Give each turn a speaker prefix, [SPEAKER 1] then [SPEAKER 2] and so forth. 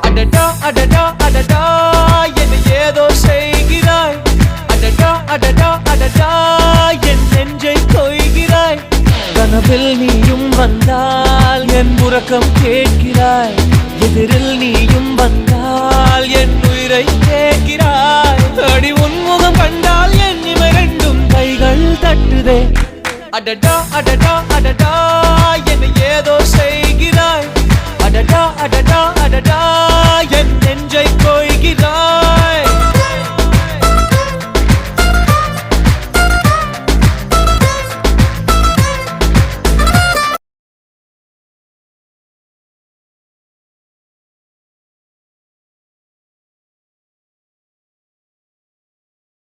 [SPEAKER 1] அடடா அடடா அடடா என்னை ஏதோ செய்கிறாய். அடடா அடடா அடடா என் நெஞ்சை கொய்கிறாய். கனவில் நீயும் வந்தால் என் உறக்கம் கேட்கிறாய். எதிரில் நீயும் வந்தால் என் உயிரை கேட்கிறாய். அடி உன்முகம் கண்டால் என் இமை ரெண்டும் கைகள் தட்டுதே. அடடா அடடா அடடா